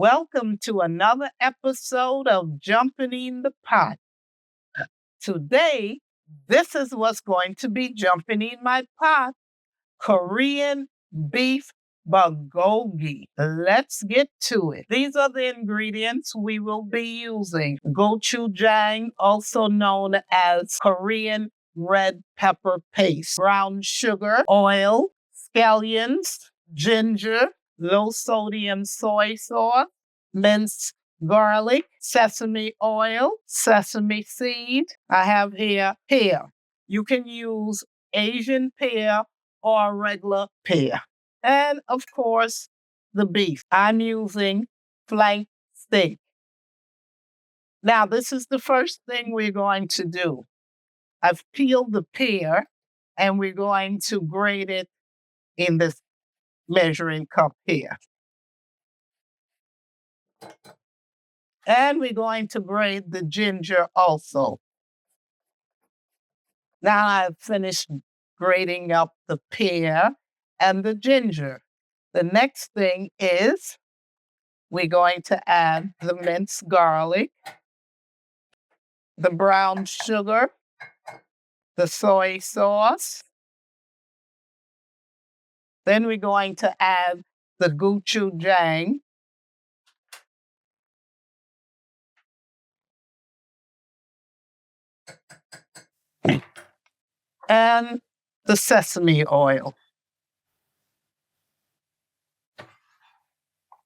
Welcome to another episode of Jumpin In The Pot. Today, this is what's going to be jumping in my pot: Korean Beef Bulgogi. Let's get to it. These are the ingredients we will be using: gochujang, also known as Korean red pepper paste, brown sugar, oil, scallions, ginger, low sodium soy sauce, minced garlic, sesame oil, sesame seed. I have here pear. You can use Asian pear or regular pear. And of course, the beef. I'm using flank steak. Now, this is the first thing we're going to do. I've peeled the pear and we're going to grate it in this measuring cup here. And we're going to grate the ginger also. Now I've finished grating up the pear and the ginger. The next thing is we're going to add the minced garlic, the brown sugar, the soy sauce. Then we're going to add the gochujang. And the sesame oil.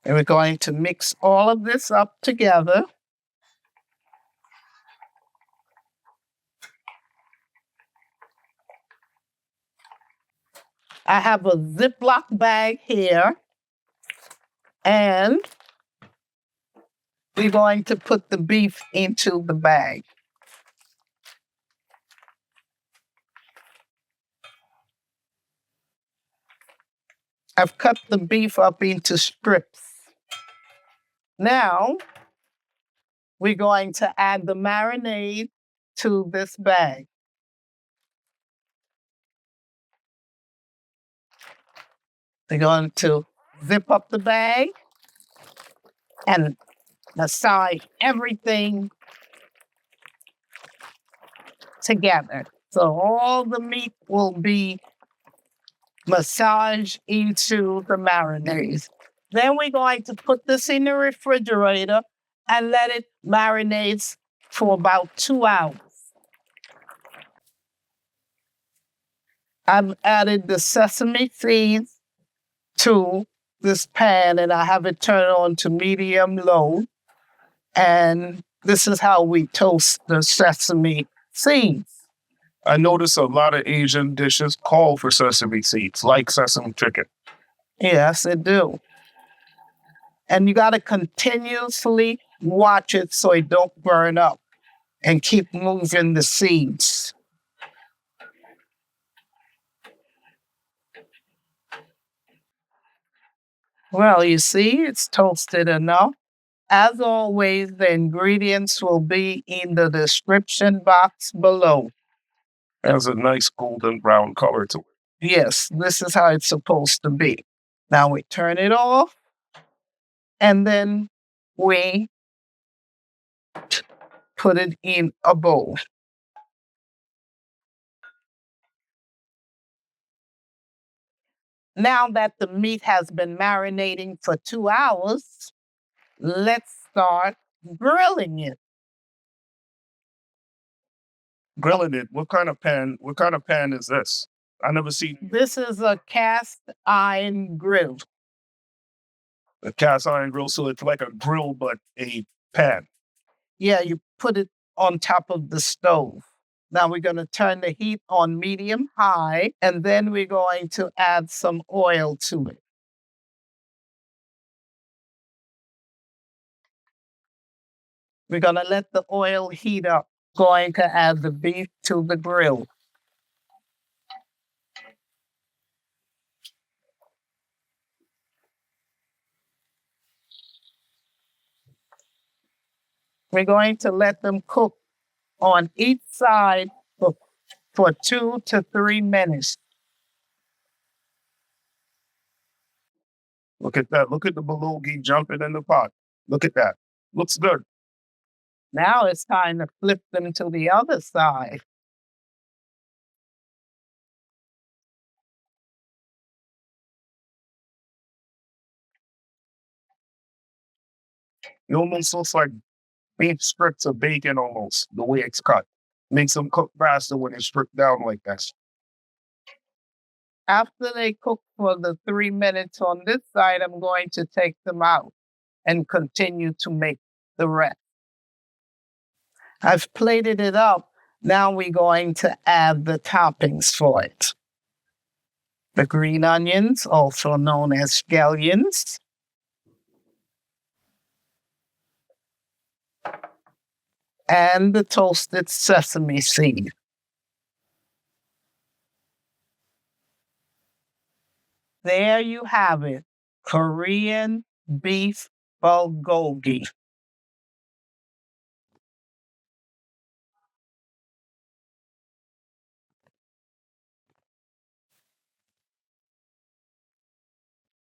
And we're going to mix all of this up together. I have a Ziploc bag here, and we're going to put the beef into the bag. I've cut the beef up into strips. Now, we're going to add the marinade to this bag. We're going to zip up the bag and massage everything together. So all the meat will be massaged into the marinade. Then we're going to put this in the refrigerator and let it marinate for about 2 hours. I've added the sesame seeds to this pan and I have it turned on to medium low. And this is how we toast the sesame seeds. I notice a lot of Asian dishes call for sesame seeds, like sesame chicken. Yes, they do. And you got to continuously watch it so it don't burn up and keep moving the seeds. Well, you see, it's toasted enough. As always, the ingredients will be in the description box below. It has a nice golden brown color to it. Yes, this is how it's supposed to be. Now we turn it off, and then we put it in a bowl. Now that the meat has been marinating for 2 hours, let's start grilling it. Grilling it, what kind of pan is this? I never seen This is a cast iron grill. a cast iron grill, so it's like a grill but a pan. Yeah, you put it on top of the stove. Now we're going to turn the heat on medium high, and then we're going to add some oil to it. We're going to let the oil heat up. Going to add the beef to the grill. We're going to let them cook on each side for 2 to 3 minutes. Look at that. Look at the bulgogi jumping in the pot. Look at that. Looks good. Now it's time to flip them to the other side. It almost looks like beef strips of bacon almost, the way it's cut. Makes them cook faster when it's stripped down like this. After they cook for the 3 minutes on this side, I'm going to take them out and continue to make the rest. I've plated it up. Now we're going to add the toppings for it. The green onions, also known as scallions. And the toasted sesame seed. There you have it, Korean beef bulgogi.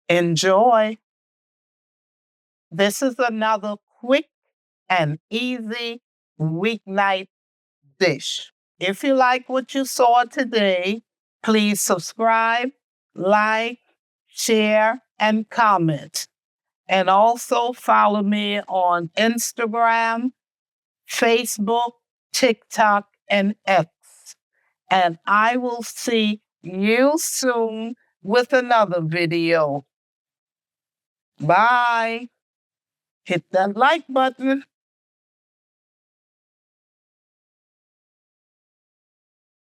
Enjoy. This is another quick and easy weeknight dish. If you like what you saw today, please subscribe, like, share, and comment. And also follow me on Instagram, Facebook, TikTok, and X. And I will see you soon with another video. Bye. Hit that like button.